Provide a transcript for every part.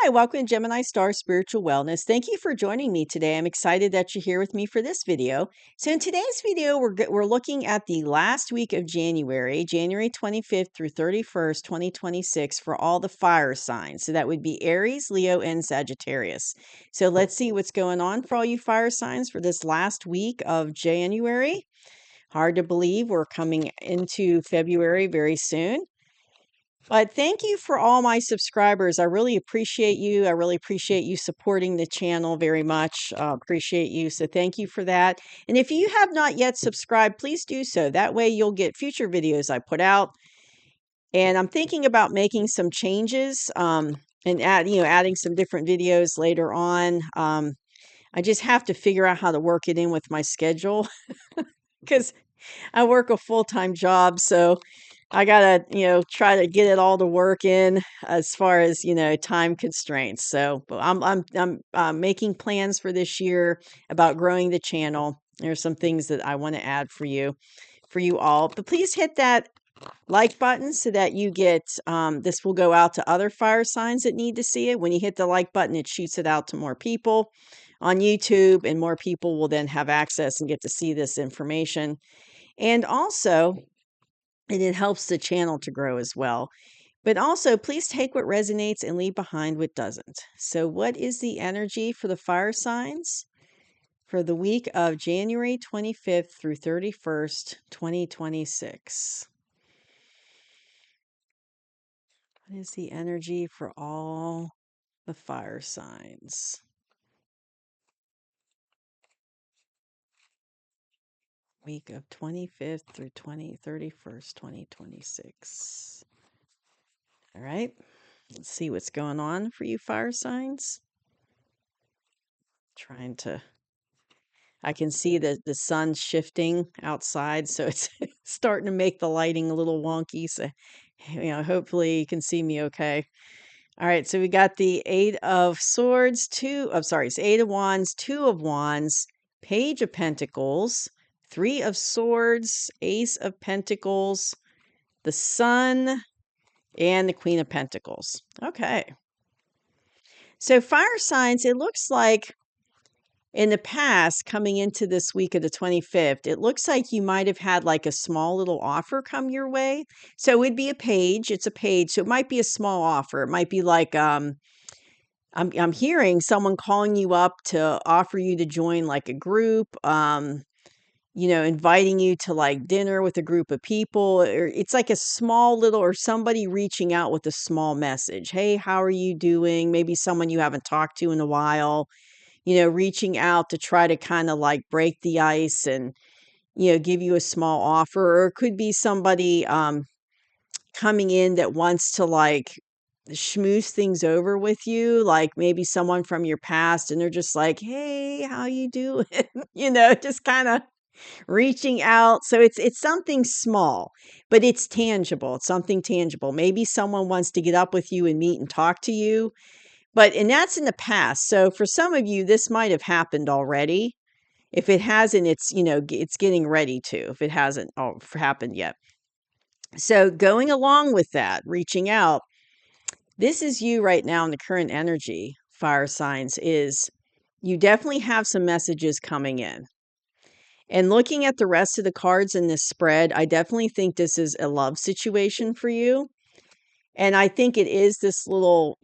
Hi, welcome to Gemini Star Spiritual Wellness. Thank you for joining me today. I'm excited that you're here with me for this video. So in today's video, we're looking at the last week of January, January 25th through 31st, 2026 for all the fire signs. So that would be Aries, Leo, and Sagittarius. So let's see what's going on for all you fire signs for this last week of January. Hard to believe we're coming into February very soon. But thank you for all my subscribers. I really appreciate you. I really appreciate you supporting the channel very much. Appreciate you. So thank you for that. And if you have not yet subscribed, please do so. That way you'll get future videos I put out. And I'm thinking about making some changes and adding some different videos later on. I just have to figure out how to work it in with my schedule because I work a full-time job. So I gotta, try to get it all to work in as far as, time constraints. So but I'm making plans for this year about growing the channel. There's some things that I want to add for you all. But please hit that like button so that you get this will go out to other fire signs that need to see it. When you hit the like button, it shoots it out to more people on YouTube, and more people will then have access and get to see this information. And also, and it helps the channel to grow as well. But also, please take what resonates and leave behind what doesn't. So, what is the energy for the fire signs for the week of January 25th through 31st, 2026? What is the energy for all the fire signs? Week of 25th through 31st, 2026. All right. Let's see what's going on for you fire signs. I can see the sun shifting outside, so it's starting to make the lighting a little wonky. So, hopefully you can see me okay. All right, so we got the Eight of Swords, it's Eight of Wands, Two of Wands, Page of Pentacles, Three of Swords, Ace of Pentacles, the Sun, and the Queen of Pentacles. Okay. So fire signs, it looks like in the past, coming into this week of the 25th, it looks like you might have had like a small little offer come your way. So it'd be a page. It's a page. So it might be a small offer. It might be like I'm hearing someone calling you up to offer you to join like a group, inviting you to like dinner with a group of people. Or it's like a small little, or somebody reaching out with a small message. Hey, how are you doing? Maybe someone you haven't talked to in a while. Reaching out to try to kind of like break the ice and, give you a small offer. Or it could be somebody coming in that wants to like schmooze things over with you, like maybe someone from your past, and they're just like, hey, how you doing? Just kind of reaching out. So it's something small, but it's tangible. It's something tangible. Maybe someone wants to get up with you and meet and talk to you. And that's in the past. So for some of you, this might have happened already. If it hasn't, it's getting ready to, if it hasn't happened yet. So going along with that, reaching out, this is you right now in the current energy, fire signs, is you definitely have some messages coming in. And looking at the rest of the cards in this spread, I definitely think this is a love situation for you. And I think it is this little,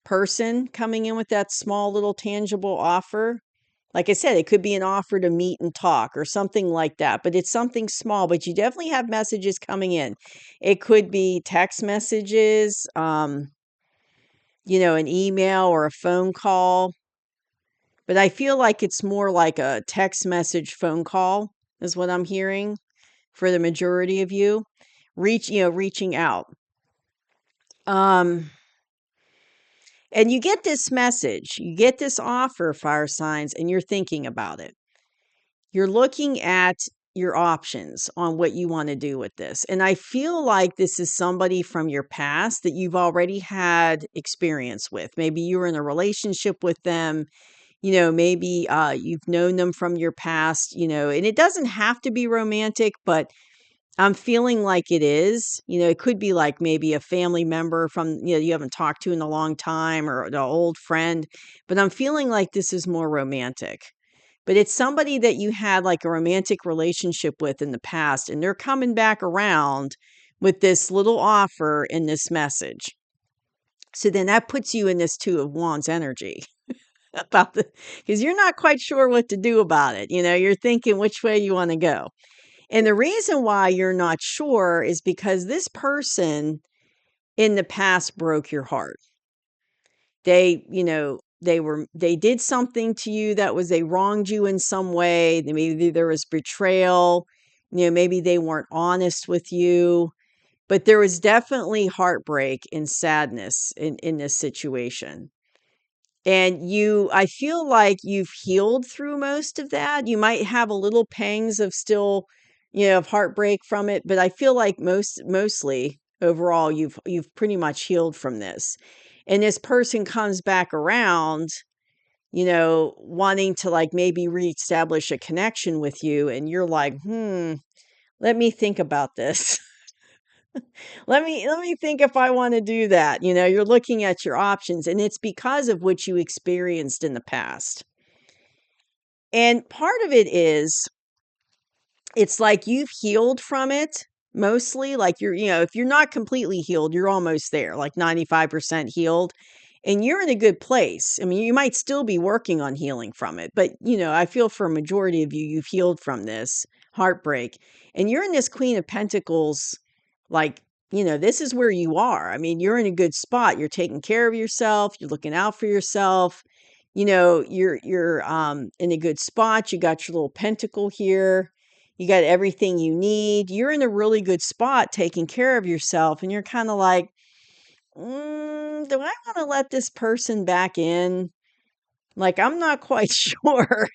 person coming in with that small little tangible offer. Like I said, it could be an offer to meet and talk or something like that, but it's something small, but you definitely have messages coming in. It could be text messages, an email or a phone call, but I feel like it's more like a text message phone call is what I'm hearing for the majority of you. Reaching out. And you get this message, you get this offer, fire signs, and you're thinking about it. You're looking at your options on what you want to do with this. And I feel like this is somebody from your past that you've already had experience with. Maybe you were in a relationship with them. Maybe you've known them from your past, and it doesn't have to be romantic, but I'm feeling like it is. It could be like maybe a family member from, you haven't talked to in a long time, or an old friend, but I'm feeling like this is more romantic. But it's somebody that you had like a romantic relationship with in the past, and they're coming back around with this little offer in this message. So then that puts you in this Two of Wands energy about because you're not quite sure what to do about it. You're thinking which way you want to go. And the reason why you're not sure is because this person in the past broke your heart. They did something to you that was, they wronged you in some way. Maybe there was betrayal. Maybe they weren't honest with you, but there was definitely heartbreak and sadness in this situation. And I feel like you've healed through most of that. You might have a little pangs of still, of heartbreak from it, but I feel like mostly overall you've pretty much healed from this. And this person comes back around, wanting to like maybe reestablish a connection with you, and you're like, let me think about this. Let me think if I want to do that. You're looking at your options, and it's because of what you experienced in the past. And part of it is, it's like you've healed from it mostly. Like if you're not completely healed, you're almost there, like 95% healed. And you're in a good place. I mean, you might still be working on healing from it, but I feel for a majority of you, you've healed from this heartbreak. And you're in this Queen of Pentacles, like, this is where you are. I mean, you're in a good spot. You're taking care of yourself, you're looking out for yourself. You're in a good spot. You got your little pentacle here. You got everything you need. You're in a really good spot taking care of yourself. And you're kind of like, do I want to let this person back in? Like, I'm not quite sure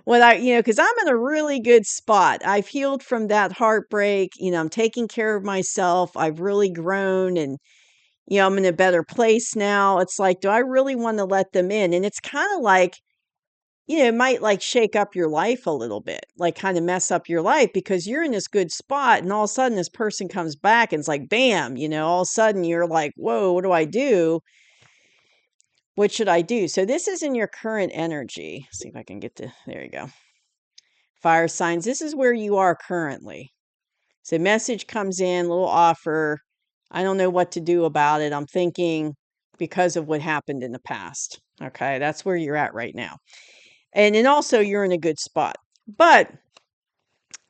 because I'm in a really good spot. I've healed from that heartbreak. I'm taking care of myself. I've really grown, and, I'm in a better place now. It's like, do I really want to let them in? And it's kind of like, it might like shake up your life a little bit, like kind of mess up your life, because you're in this good spot, and all of a sudden this person comes back and it's like, bam, all of a sudden you're like, whoa, what do I do? What should I do? So this is in your current energy. See if I can there you go. Fire signs. This is where you are currently. So message comes in, little offer. I don't know what to do about it. I'm thinking because of what happened in the past. Okay, that's where you're at right now. And then also you're in a good spot. But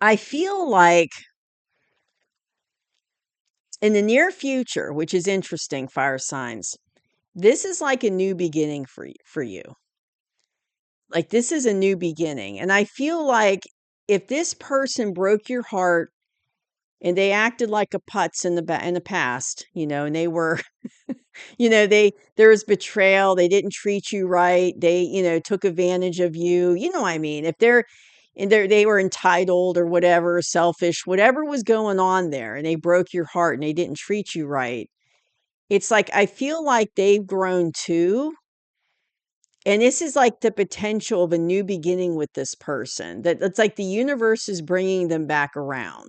I feel like in the near future, which is interesting, fire signs, this is like a new beginning for you. Like, this is a new beginning. And I feel like if this person broke your heart and they acted like a putz in the past, and they were, there was betrayal, they didn't treat you right, they, took advantage of you. You know what I mean? If they were entitled or whatever, selfish, whatever was going on there, and they broke your heart and they didn't treat you right. It's like, I feel like they've grown too. And this is like the potential of a new beginning with this person. That it's like the universe is bringing them back around.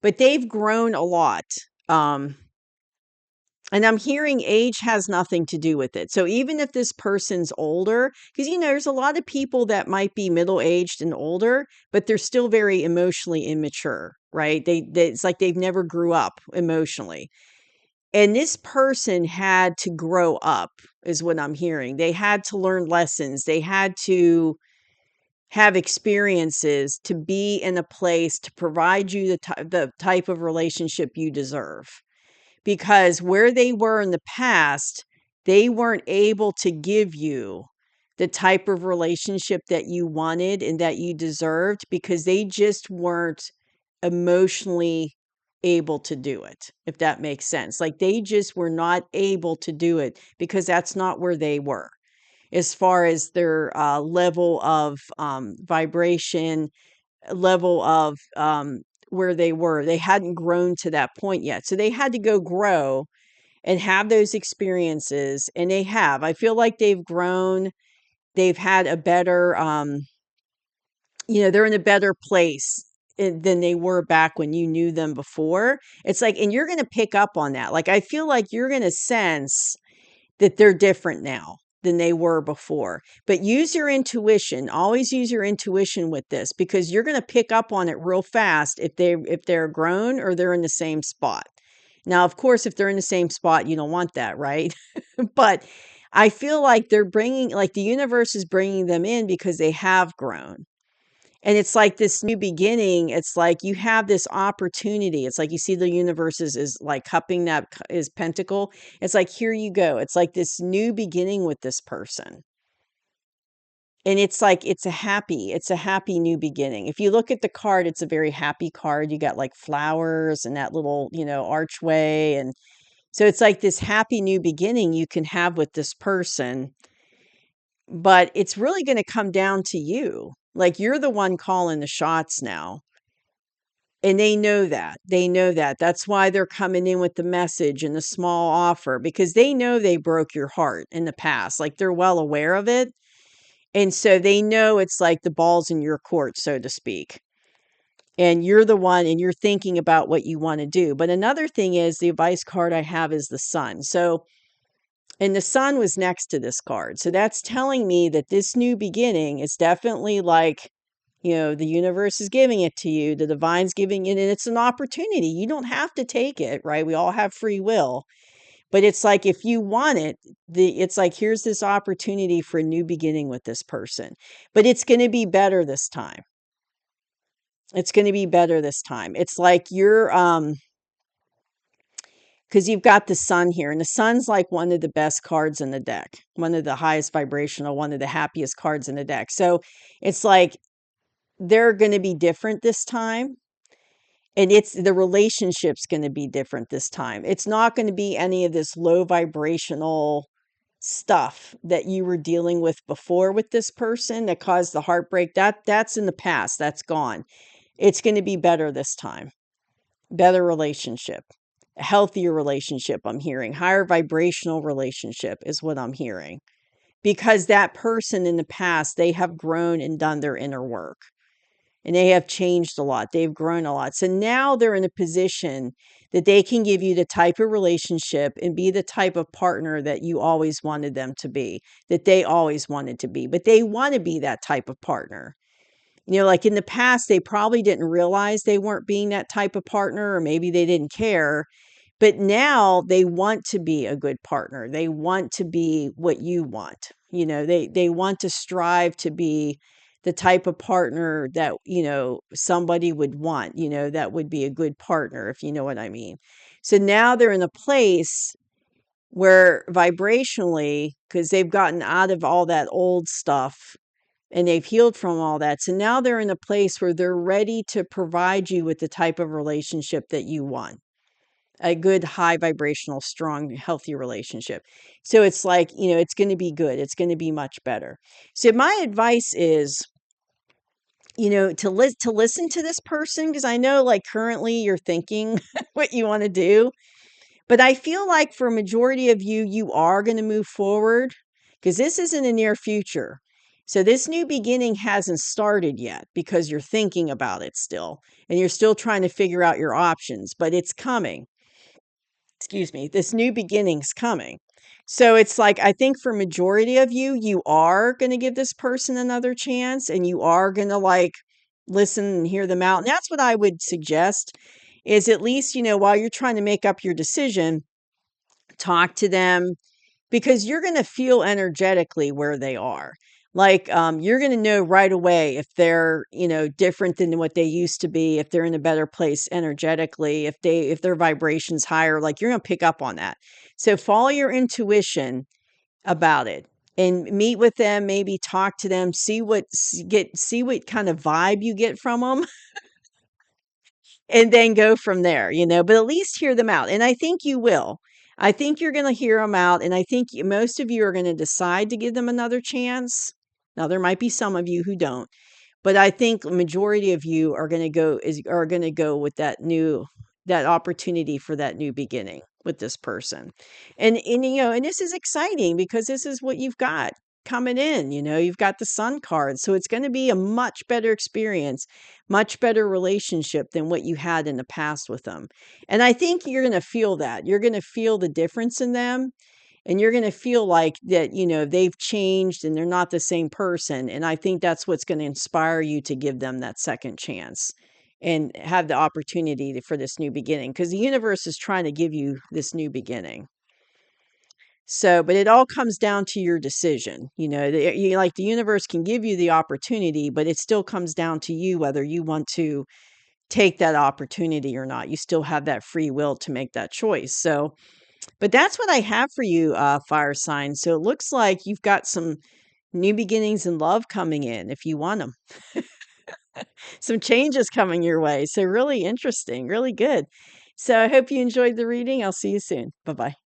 But they've grown a lot. Um, and I'm hearing age has nothing to do with it. So even if this person's older, because there's a lot of people that might be middle-aged and older, but they're still very emotionally immature, right? It's like they've never grew up emotionally. And this person had to grow up, is what I'm hearing. They had to learn lessons. They had to have experiences to be in a place to provide you the type of relationship you deserve. Because where they were in the past, they weren't able to give you the type of relationship that you wanted and that you deserved, because they just weren't emotionally able to do it, if that makes sense. Like, they just were not able to do it because that's not where they were as far as their level of vibration, level of where they were. They hadn't grown to that point yet. So they had to go grow and have those experiences. And they have. I feel like they've grown. They've had a better, they're in a better place than they were back when you knew them before. It's like, and you're going to pick up on that. Like, I feel like you're going to sense that they're different now than they were before. But use your intuition. Always use your intuition with this, because you're going to pick up on it real fast if they're grown or they're in the same spot. Now, of course, if they're in the same spot, you don't want that, right? But I feel like they're bringing, like the universe is bringing them in because they have grown. And it's like this new beginning. It's like you have this opportunity. It's like you see the universe is like cupping that is pentacle. It's like, here you go. It's like this new beginning with this person. And it's like it's a happy new beginning. If you look at the card, it's a very happy card. You got like flowers and that little, archway. And so it's like this happy new beginning you can have with this person, but it's really going to come down to you. Like, you're the one calling the shots now. And they know that. They know that. That's why they're coming in with the message and the small offer, because they know they broke your heart in the past. Like, they're well aware of it. And so they know it's like the ball's in your court, so to speak. And you're the one, and you're thinking about what you want to do. But another thing is, the advice card I have is the sun. So, and the sun was next to this card. So that's telling me that this new beginning is definitely like, the universe is giving it to you, the divine's giving it, and it's an opportunity. You don't have to take it, right? We all have free will. But it's like, if you want it, it's like, here's this opportunity for a new beginning with this person. But it's going to be better this time. It's going to be better this time. It's like you're because you've got the sun here, and the sun's like one of the best cards in the deck, one of the highest vibrational, one of the happiest cards in the deck. So it's like they're going to be different this time. And it's the relationship's going to be different this time. It's not going to be any of this low vibrational stuff that you were dealing with before with this person that caused the heartbreak. That's in the past. That's gone. It's going to be better this time. Better relationship. A healthier relationship, I'm hearing. Higher vibrational relationship is what I'm hearing. Because that person in the past, they have grown and done their inner work. And they have changed a lot. They've grown a lot. So now they're in a position that they can give you the type of relationship and be the type of partner that you always wanted them to be, that they always wanted to be. But they want to be that type of partner. Like in the past, they probably didn't realize they weren't being that type of partner, or maybe they didn't care. But now they want to be a good partner. They want to be what you want. They want to strive to be the type of partner that, somebody would want, that would be a good partner, if you know what I mean. So now they're in a place where vibrationally, because they've gotten out of all that old stuff and they've healed from all that. So now they're in a place where they're ready to provide you with the type of relationship that you want. A good, high vibrational, strong, healthy relationship. So it's like, it's going to be good. It's going to be much better. So my advice is, to listen to this person, because I know, like, currently you're thinking what you want to do. But I feel like for a majority of you, you are going to move forward, because this is in the near future. So this new beginning hasn't started yet, because you're thinking about it still, and you're still trying to figure out your options, but it's coming. Excuse me. This new beginning's coming. So it's like, I think for majority of you, you are going to give this person another chance, and you are going to, like, listen and hear them out. And that's what I would suggest, is at least, while you're trying to make up your decision, talk to them, because you're going to feel energetically where they are. Like, you're going to know right away if they're, different than what they used to be, if they're in a better place energetically, if their vibration's higher, like, you're going to pick up on that. So follow your intuition about it, and meet with them, maybe talk to them, see what kind of vibe you get from them, and then go from there, but at least hear them out. And I think you will. I think you're going to hear them out. And I think most of you are going to decide to give them another chance. Now, there might be some of you who don't, but I think the majority of you are going to go with that opportunity for that new beginning with this person. And this is exciting, because this is what you've got. coming in. You've got the sun card. So it's going to be a much better experience, much better relationship than what you had in the past with them. And I think you're going to feel that. You're going to feel the difference in them. And you're going to feel like that, they've changed and they're not the same person. And I think that's what's going to inspire you to give them that second chance and have the opportunity for this new beginning, because the universe is trying to give you this new beginning. So, but it all comes down to your decision. Like the universe can give you the opportunity, but it still comes down to you whether you want to take that opportunity or not. You still have that free will to make that choice. So, but that's what I have for you, fire sign. So it looks like you've got some new beginnings in love coming in if you want them. Some changes coming your way. So really interesting, really good. So I hope you enjoyed the reading. I'll see you soon. Bye bye.